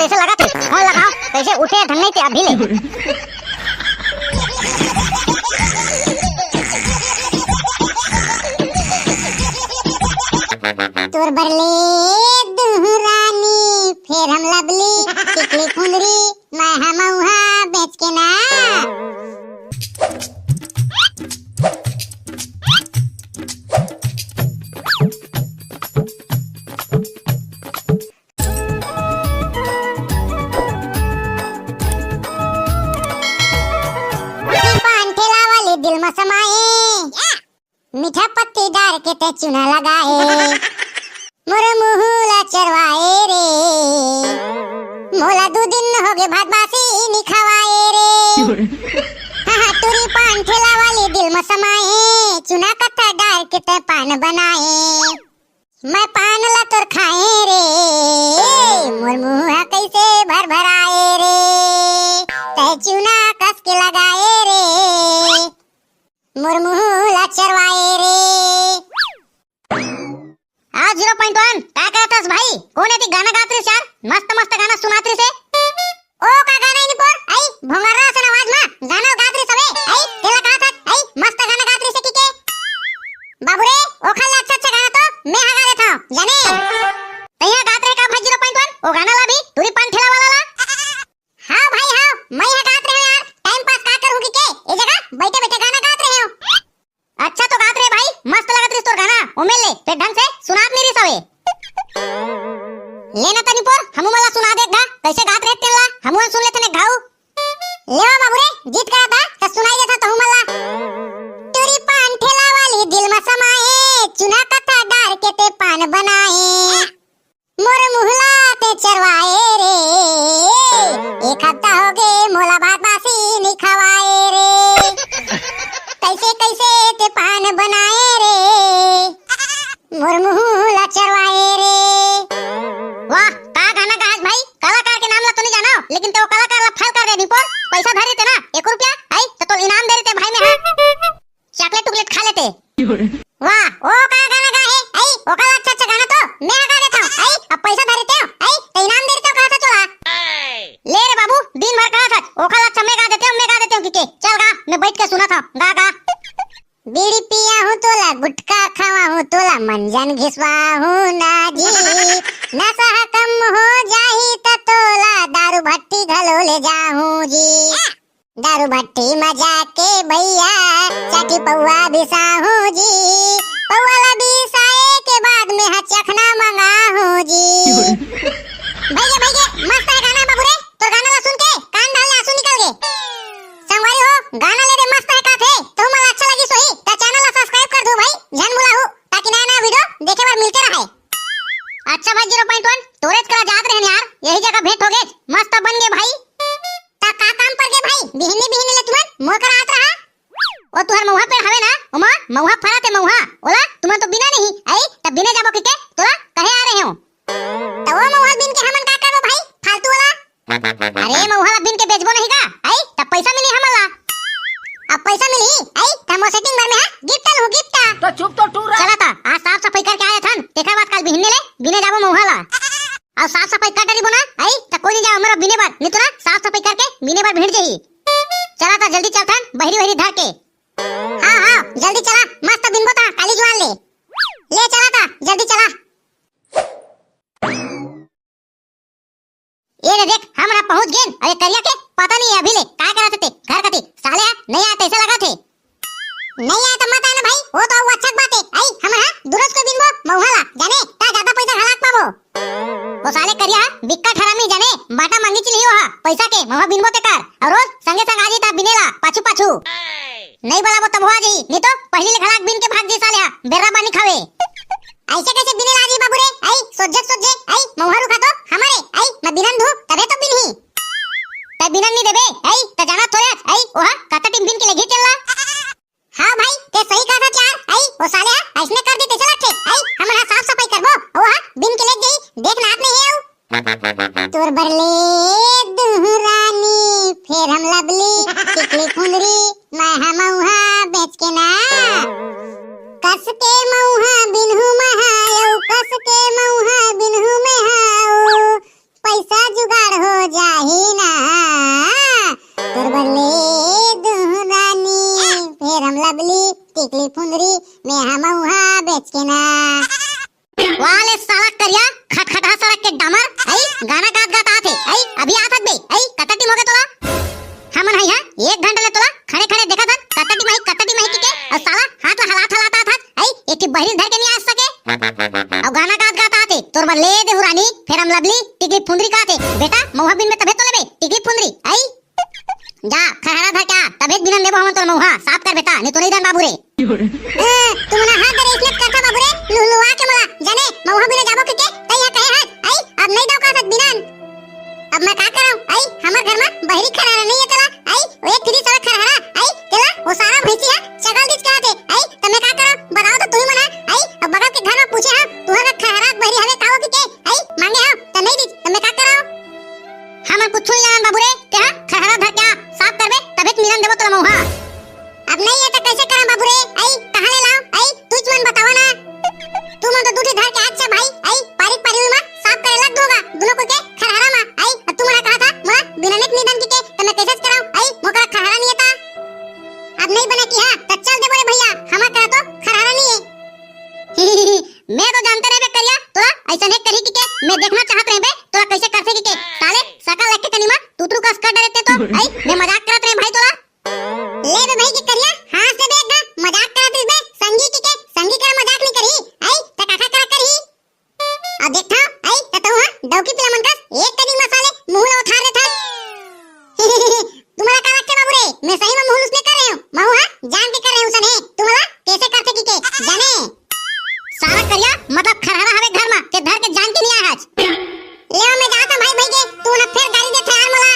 कैसे लगा थे? फोन लगाओ कैसे उठे धन नहीं थे अभी ले। तोर बरले दुहरानी फिर हम लबली टिकली खुंदरी मैं हम उहा बेच के ना। पान ठेला वाले दिल में समाए मीठा पत्ती डाल के ते चुना लगाए मोरे मुहुला चरवाए रे मोला 2 दिन हो गए भात बासी नहीं खवाए रे। हाँ तुरी पान ठेला वाले दिल में समाए चुना कत्था डाल के ते पान बनाए मैं पान ला तोर खाए रे मोर मुहा कैसे भर भराए रे ते चुना कस के लगाए रे मोर मुहुला चरवाए रे। 0.1 काय करतस भाई? कोण आहे ती गाणं गात्रीस यार? मस्त मस्त गाणं सुनात्रीस आहे। ओ का गाणं आहे पोर आई भोंगारा असं आवाज मा गाणं गात्रीस हवे आई तेला का था आई मस्त गाणं गात्रीस की के बाबू रे ओखाला अच्छा गाणं तो मैं हा गा देता हूं जाने तैया गात रहे का भाई 0.1? ओ गाना ला भी तुरी पान ठेला वाला ला। हां भाई हां मैं हा गात रहे यार टाइम पास का करूं की के ए जगह बैठे बैठे गाना गात रहे हो। अच्छा तो गात रहे भाई मस्त लगत रही तोर गाना उमेल ले पे ढंग से सुनात नहीं रही सवे लेना तनी पोर हमू मला सुना दे गा कैसे गात रहे तेला हमू सुन लेते ने घाऊ ले बाबू रे जीत गया था तो सुनाई देता तो मला तुरी पान ठेला वाली दिल में समाए चुना कथा डाल के ते पान बनाए मोर मुहला ते चरवाए रे एक हफ्ता हो गए मोला भात बासी नहीं खवाए रे कैसे कैसे ते पान बनाए रे मोर मुहला चरवाए रे। वाह का गाना गाज भाई कलाकार के नाम ला तो नहीं जाना लेकिन तो कलाकार ला फाइल कर दे दी पोर पैसा धर देते ना 1 रुपया आई तो इनाम दे देते भाई में चॉकलेट टुकलेट खा लेते। वाह ओ का गाना गा है आई ओ का अच्छा गाना तो मैं गा देता हूं आई अब पैसा धर देते हो आई तो इनाम दे देते हो कहां से चला ले रे बाबू दिन भर कहा था ओखला अच्छा मैं गा देते हूं कि चल गा मैं बैठ के सुना था गा गा। बीड़ी पिया हूँ तोला गुटखा खावा हूँ तोला मंजन घिसवा हूँ ना जी नशा कम हो जाही त तोला दारू भट्टी घलो ले जाहूँ जी दारू भट्टी में जाके भैया चाटी पौवा बिसाहूँ जी पौवा ला बिसाए के बाद में चखना मंगाहूँ जी। भैया मस्त है गाना बाबू रे तो गाना ला सुन के कान डाल ले आंसू निकल गए संगवारी हो गाना ले रे मस्त है का थे तो मला अच्छा लगी सोई तो चैनल ला सब्सक्राइब कर दो भाई जन मुला हो ताकि नया नया वीडियो देखे बार मिलते रहे। अच्छा भाई 0.1 तोरेज करा जात रहन यार यही जगह भेंट हो गए मस्त बन गए भाई ता का काम पर गए भाई बिहने ले तुमन मोर कर आत रहा ओ तुहर मौहा पे हवे ना ओमा मौहा फराते मौहा ओला तुमन तो बिना नहीं आई तब बिना जाबो के तोरा कहे आ रहे हो तो वो मौहा बिन के हमन का करबो भाई फालतू वाला अरे मौहा ला बिन के बेचबो नहीं का आई तब पैसा मिली हमला अब पैसा मिली आई तमो सेटिंग में गिफ्ट हो गिफ्ट तो चुप तो टू रहा चला था आज साफ सफाई करके आए थन देखा बात कल बिहने ले बिने जाबो मौहा ला और साफ सफाई कर डरी बोना आई त कोई नहीं जाओ मेरा बिने बार नहीं तो ना साफ सफाई करके बिने बार भेड़ जही चला था जल्दी चल थन बहरी धर के हां जल्दी चला मस्त बिनबो ता काली जुआन ले चला था जल्दी चला ये रे देख हमरा पहुंच गए अरे करिया के पता नहीं है अभी ले काय करते थे घर कती साले नहीं आते ऐसा लगा थे नहीं आया तो मत आना भाई वो तो अच्छा बात है आई हम हां दुरुस्त को बिनबो मौहाला जाने ता ज्यादा पैसा घलाक पाबो वो साले करिया बिक्का ठरामी जाने बाटा मांगी चली हो पैसा के मौहा बिनबो ते कर और रोज संगे संग आजी ता बिनेला पाछू पाछू नहीं बोला वो तब हो जी नहीं तो पहले ले घलाक बिन के भाग जी साले बेरा पानी खावे ऐसे कैसे बिने लाजी बाबू रे आई सोजे आई मौहारू खा तो हमारे आई मैं बिनन धू तबे तो बिनही तब बिनन नहीं देबे आई त जाना थोड़े आई ओहा कता टीम बिन के लगे चलला हां भाई ते सही कहा था यार आई वो साले ऐसने कर देते चला थे आई हम हां साफ सफाई करबो ओहा बिन के ले गई देख नात नहीं है तोर बरले दुहरानी फिर हम लबली टिकली खुंदरी मैं हम उहा बेच के ना कस के मौहा बिनहु महायो कस के मौहा बिनहु महायो पैसा जुगाड़ लबली टिकली फुंदरी मैं हम उहा बेच के ना। वाले साला करिया खटखटा सड़क के डामर आई गाना गात गात आथे आई अभी आथत बे आई कतटी मोगे तोला हमन हई हां 1 घंटा ले तोला खड़े खड़े देखत हन कतटी माही के और साला हाथ हलाता था आई एक बहरी धर के नहीं आ सके और गाना गात गात आथे तोर ले दे हुरानी फिर हम लबली टिकली फुंदरी काथे बेटा मौहा बिन में तबे तो लेबे टिकली फुंदरी आई जा खहरा था क्या तबे बिना देबो हम तोर मौहा साफ कर बेटा नहीं तो नहीं दान बाबू रे तुम ना हाथ करे इसलिए करता बाबू रे लुलुआ के मला जाने मौहा बिना जाबो के तैया कहे है आई अब नहीं दो का सक बिनान अब मैं का कराऊं आई हमर घर में बहरी खरारा नहीं है तेला आई ओए फ्री सड़क खरारा आई तेला वो सारा भैंसी है चगल दिस कहते आई त मैं का कराऊं बताओ तो तू ही मना आई अब बगल के घर में पूछे हां तू हर खरारा बहरी हवे काओ के आई मांगे हां त नहीं दी त मैं का कराऊं हमन कुछ नहीं जान बाबू रे क्या खहरा धर क्या साफ करबे तबे मिलन देबो तोर मौहा अब नहीं है तो कैसे करा बाबू रे आई कहां ले लाऊं आई तुझ मन बतावा ना तू मन तो दूठी धर के अच्छा भाई आई पारिक पारिल में साफ करे लग दोगा दोनों को के खरहरा में आई और तू मला कहा था मला बिना नेक निधन के तो मैं कैसे कराऊं आई मोकरा खरहरा नहीं था अब नहीं बने की हां तो चल दे बोले भैया हमारा कहा तो खरहरा नहीं है मैं तो जानते रहे बे करिया तोरा ऐसा नहीं करी के मैं देखना चाहत रहे बे तोरा कैसे कर सकी के साले सकल लग के कनीमा तू का स्कर्ट रहते तो आई मैं मजाक करत रहे भाई तोरा ले बे भाई की करिया हां से देख ना मजाक करत बे संगी की के संगी का मजाक नहीं करी आई त काका करा करी अब देखता आई त तो हां डौकी पिला मन का एक कदी मसाले मुंह ला उठा रहे था तुम्हारा का लगता बाबू रे मैं सही में मुंह उसने कर रही हूं मैं हां जान के कर रही हूं सने तुम्हारा कैसे कर सकी के जाने सारा करिया मतलब खरहरा हवे घर में के धर के जान के नहीं आया आज ले मैं जाता भाई भाई के तू ना फिर गाड़ी देथे यार मला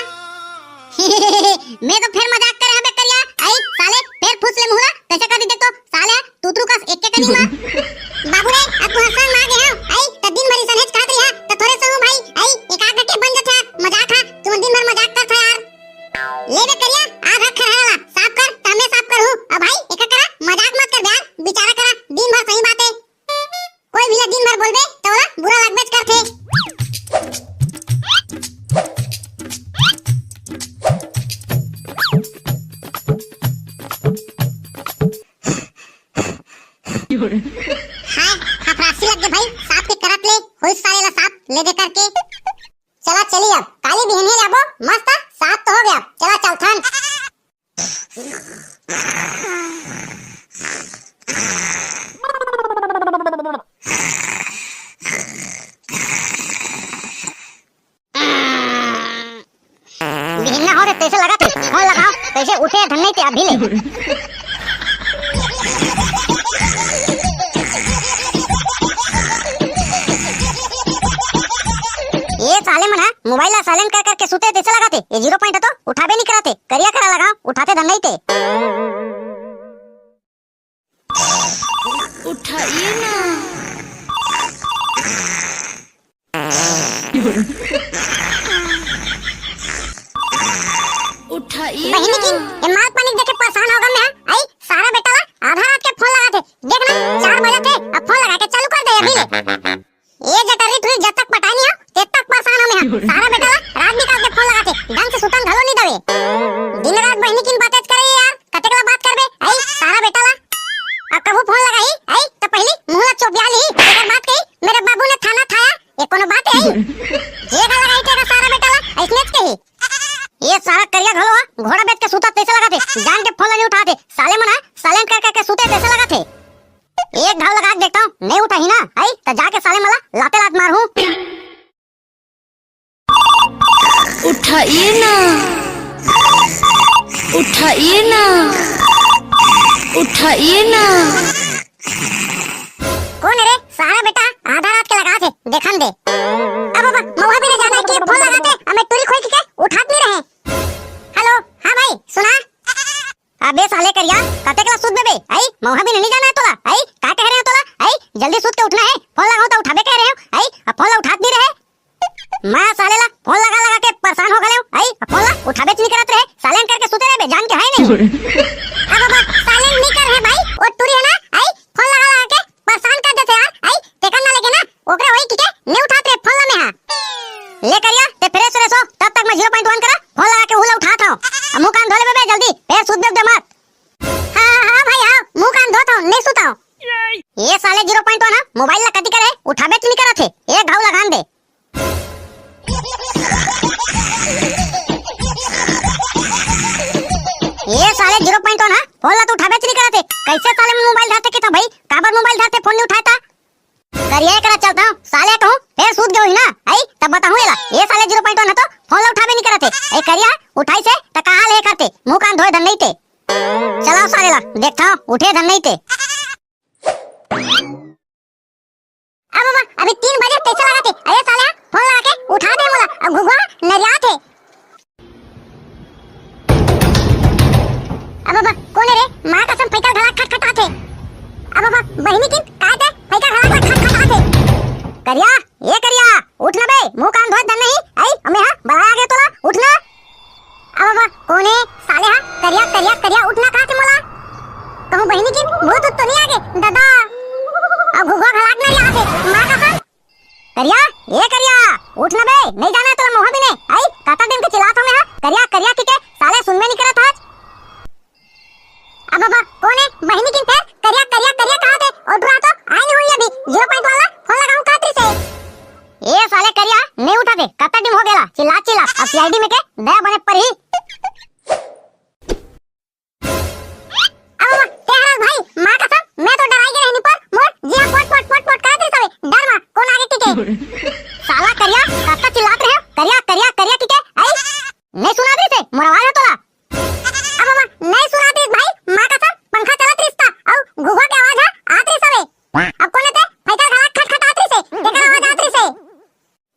मैं तो फिर मजाक कर रहा बे करिया आई साले फिर फुसले मुहला कैसे कर दी देख तो साले तू का एक के कनी मां बाबू रे अब तू हसन मांगे हां आई त दिन भरी सनेज खात रही हां त थोड़े संग भाई आई एक आध घंटे बन जाता मजाक हां तू दिन भर मजाक करता यार ले बे करिया आधा खरहरा साफ कर त मैं साफ करूं अब भाई एक करा मजाक मत कर यार बेचारा करा दिन भर सही बात है कोई भी दिन भर बोलबे तो ना बुरा लगबेच करथे हाय हफरासी लग गए भाई साफ के करत ले होई सारे ला साफ ले दे करके चला चली अब काली बहने ले आबो मस्त साफ तो हो गया चला चलथन बिहना हो रे कैसे लगा थे फोन लगाओ कैसे उठे धन नहीं थे अभी ले ये साले मना मोबाइल ला साइलेंट कर करके सुते कैसे लगाते ये 0 पॉइंट तो उठाबे नहीं कराते करिया करा लगाओ उठाते धन नहीं थे उठाइए ना उठाइए बहनी की ये माल पानी देखे परेशान होगा मैं आई सारा बेटा ला आधा रात के फोन लगा थे देखना 4 बजे थे अब फोन लगा के चालू कर दे अभी ले ये जटरी तुई जब तक पटाई नहीं हो तब तक परेशान हो मैं सारा बेटा ला रात निकाल के फोन लगा थे ढंग से सुतन घलो नहीं दवे दिन रात बहनी की बातें करे यार कतेकला बात करबे आई सारा बेटा ला अब कबू फोन लगाई आई तो पहली मुंह ला चोबिया ली एकर बात कही मेरे बाबू ने थाना थाया ये कोनो बात है जे का लगाई तेरा सारा बेटा ला ऐसने कही ये सारा करिया घलो घोड़ा बेच के सूता कैसे लगाते जान के फोन नहीं उठाते साले मना साइलेंट कर करके सूते कैसे लगाते एक घाव लगा के देखता हूँ नहीं उठा ही ना आई तो जाके साले मला लाते लात मार हूँ उठाइए ना उठाइए ना उठाइए ना कौन है रे सारा बेटा आधा रात के लगा थे देखन दे अब बाबा मौहा भी न जाना कि फोन लगाते हमें टूरी खोई के उठात नहीं रहे हेलो हां भाई सुना अबे साले करिया कतेकला सूत बेबे आई मौहा भी नहीं जाना है तोला आई का कह रहे हो तोला आई जल्दी सूत के उठना है फोन लगाओ तो उठाबे कह रहे हो आई अब फोन उठात नहीं रहे मैं साले ला फोन लगा लगा के परेशान हो गए आई फोन ला उठाबे नहीं करत रहे साइलेंट करके सूते रहे जान के है नहीं अब बाबा साइलेंट नहीं कर रहे भाई और टूरी है ना आई फोन लगा लगा के परेशान कर देते यार आई टेकन ना लगे ना ओकरे वही ठीक है नहीं उठाते फोन ला में हां ले करिया ते फ्रेश फ्रेश हो तब तक मैं 0.1 करा फोन लगा के उला उठाता हूं मुंह कान धो ले बे जल्दी फिर सूत दे मत हां हां भाई कैसे साले में मोबाइल धरते के था भाई, काबर मोबाइल धरते फोन नहीं उठाता। करिए करा चलता हूं साले कहूं फिर सूत गई ना आई तब बताऊं ये साले 0.1 है तो फोन ला उठाबे नहीं करते। ए करिया उठाई से त कहां ले करते, मुंह कान धोए धन नहीं ते। चलाओ साले ला देखता हूं उठे धन नहीं ते। अब बाबा अभी 3 बजे कैसे लगाते, अरे साले फोन लगा के उठा दे मोला, अब घुघुआ नरिया थे। अब बाबा कौन है रे, मां कसम फैका घड़ा खटखटाते। अब बाबा बहिनी की काते फैका घड़ा खटखटाते। करिया ये करिया उठ ना बे, मुंह कान धोए धन नहीं आई हमें हां बड़ा गया तोला उठना। अब बाबा कौन है साले हां, करिया करिया करिया उठना काते मोला, कहूं बहिनी की भूत तो नहीं आगे दादा, अब घुघुआ घड़ा ना आते मां कसम। करिया ये करिया उठ ना बे, नहीं जाना तोला मोह भी नहीं आई काता दिन के चिल्लात हमें हां, करिया करिया की के साले सुन में नहीं करत आज। अब बाबा कौन है बहिनी की फिर करिया करिया करिया कहां थे, और बुरा तो आई नहीं हुई अभी 0.1 वाला फोन लगाऊं कातरी से। ए साले करिया नहीं उठाते कत्ता दिन हो गेला चिल्ला चिल्ला, अब सीआईडी में के दया बने पर ही। अब बाबा तेरा भाई मां कसम मैं तो डराई के रहनी पर मोर जिया पोट पोट पोट पोट कातरी सबे डर मा कौन आगे टिके। साला करिया कत्ता चिल्लात रहे करिया करिया करिया टिके आई नहीं सुना दे से मोर आवाज है तोला। अब बाबा नहीं सुना दे भाई मां कसम पंखा चलत रिश्ता औ घुघुआ के आवाज है आतरी सबे, अब कोने ते फैका घड़ा खटखटातरी से तेरा आवाज आतरी से।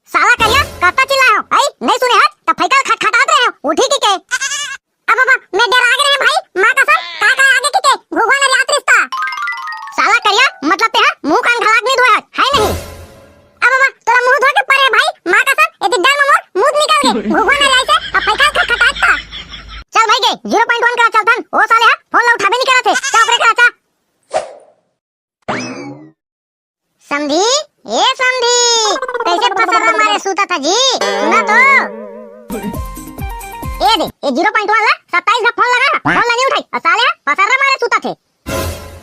साला करिया कत्ता चिल्लाए हो आई नहीं सुने हट त फैका खटखटात रहे हो उठी की के। अब बाबा मैं डर आगे रहे भाई मां कसम का आगे की के घुघुआ ने रात रिश्ता। साला करिया मतलब ते है मुंह कान घड़ाक नहीं धोया है नहीं। अब बाबा तोरा मुंह धो के परे भाई मां कसम ए दिग्दर में मोर मुंह निकल गए घुघुआ ने राई से अब फैका खटखटाता। चल भाई गए 0.1 करा चल धन ओ साले हा फोन ला उठाबे नहीं करत है चाप रे करा चा। समझी ये समझी कैसे फसर हमारे सूता था जी सुना तो। ए दे ये 0.1 ला 27 का फोन लगा फोन ला नहीं उठाई साले फसर हमारे सूता थे,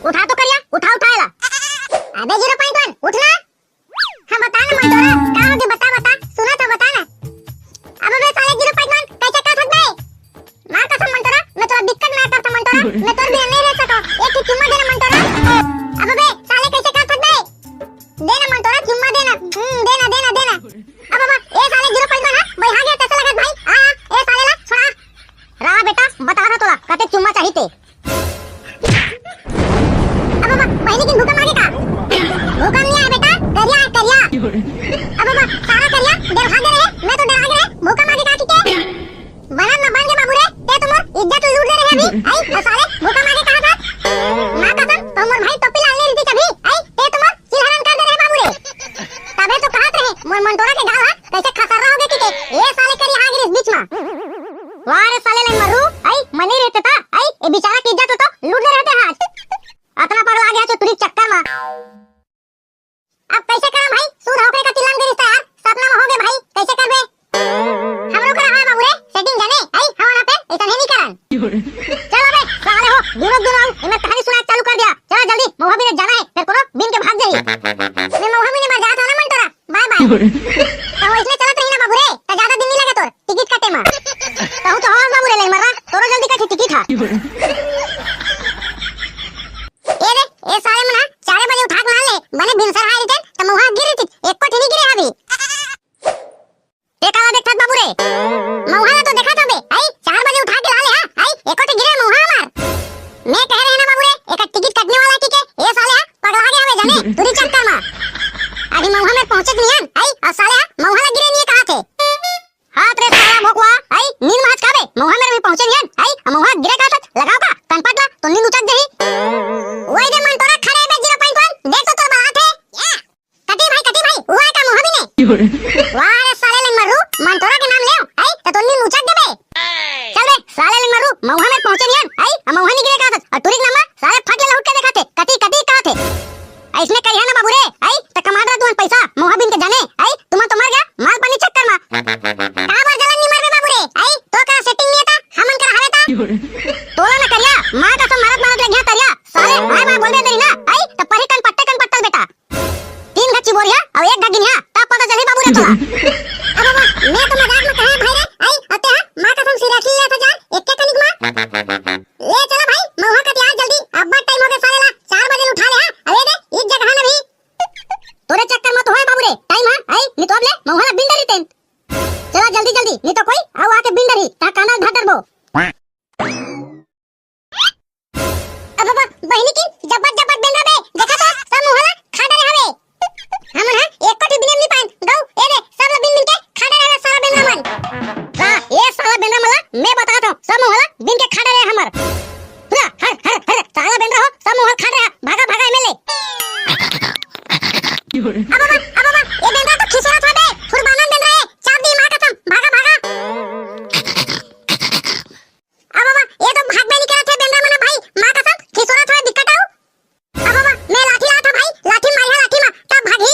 उठा तो करिया उठा उठाएला। अबे 0.1 उठना हां बता ना मंटोरा का हो गया बता बता सुना तो बता ना। अब बे साले 0.1 कैसे कर सकबे मां कसम मंटोरा मैं तोरा दिक्कत ना करता मंटोरा, मैं तोर बिना नहीं रह सका एक ही चुम्मा देना मंटोरा। अब बे साले कैसे कर सकबे देना मंटोरा चुम्मा देना देना देना देना। अब बाबा ए साले 0.1 हां भाई आ गया कैसे लगत भाई आ ए साले ला छोड़ा रा बेटा बता रहा तोला कते चुम्मा चाहिए ते। अब बाबा बहिनी की भूकंप आगे का भूकंप नहीं है बेटा करिया करिया। अब बाबा सारा करिया डर भाग रहे मैं तो डर भाग रहे भूकंप आगे का की के बनन ना बन के बाबू रे ते तुमर इज्जत लूट ले रहे अभी आई साले भूकंप आगे कहां था मां कसम तुमर भाई टोपी लाल नहीं रहती कभी आई ते तुमर सिलहरन कर दे रहे बाबू रे तबे तो कहत रहे मोर मंटोरा के गाल कैसे खसर रहोगे की के ए साले करी आगे इस बीच में वारे साले ले मरू आई मनी रहते था आई ए बेचारा की इज्जत तो लूट ले रहते आज अतना पगला गया तो तुरी चक्कर में। अब कैसे करा भाई सूद होके का तिलम के रिश्ता यार सपना में हो गए भाई कैसे करबे हम लोग करा है बाबू रे सेटिंग जाने आई हमारा पे ऐसा नहीं करन। चलो बे साले हो दिनों मैं कहानी सुना चालू कर दिया चलो जल्दी मोहबी ने जाना है फिर कोनो बिन के भाग जाई मैं मोहबी ने मर जाता ना मंटोरा बाय बाय तो इसलिए चलत रही ना बाबू रे तो ज्यादा दिन नहीं लगे तोर टिकट काटे में कहूं तो हवा बाबू रे ले मररा तोरो जल्दी का टिकट था। ए रे ए साले मना 4 बजे उठा के मान ले बने बिनसर हाई रिटर्न त मुहा गिरी थी एक कोठी नहीं गिरे अभी ए काला देखत बाबू रे मुहा तो देखा था बे आई 4 बजे उठा के ला ले हां आई एक कोठी गिरे मुहा मार मैं कह रहे हैं ना बाबू रे एक टिकट कटने वाला की के ए साले पगला गया हमें जाने तुरी चक्कर में अभी मुहा में पहुंचे नहीं आई और साले बहिनी की जबत जबत बेंद्रा बे देखा तो सब मोहला खाड़े हवे हमन हा एक कोटी बिनेम नी पाइन गौ ए दे सब बिन बिन के खाड़े रहे सारा बेंद्रा मन हाँ ये साला बेंद्रा मला मैं बताता हूँ सब मोहला बिन के खाड़े रहे हमर पूरा हर हर हर साला बेंद्रा हो सब मोहल खाड़े रहा भागा भागा एमएलए अब ये बेंद्रा तो खिसरा था बे फुरबानन बेंद्रा है चाप दी मां कसम भागा भागा अब ये तो भाग में निकला थे बेंद्रा मना भाई मां कसम खिसरा था दिक्कत आऊ अब मैं लाठी ला था भाई लाठी मारिया लाठी मा तब भागी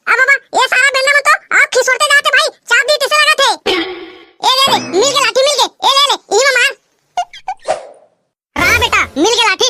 अब ये सारा बेंद्रा में तो आप खिसरते जाते भाई चाप दी टिसे लगा थे ए ले मिल के लाठी मिल के ए ले ई मार रहा बेटा मिल के लाठी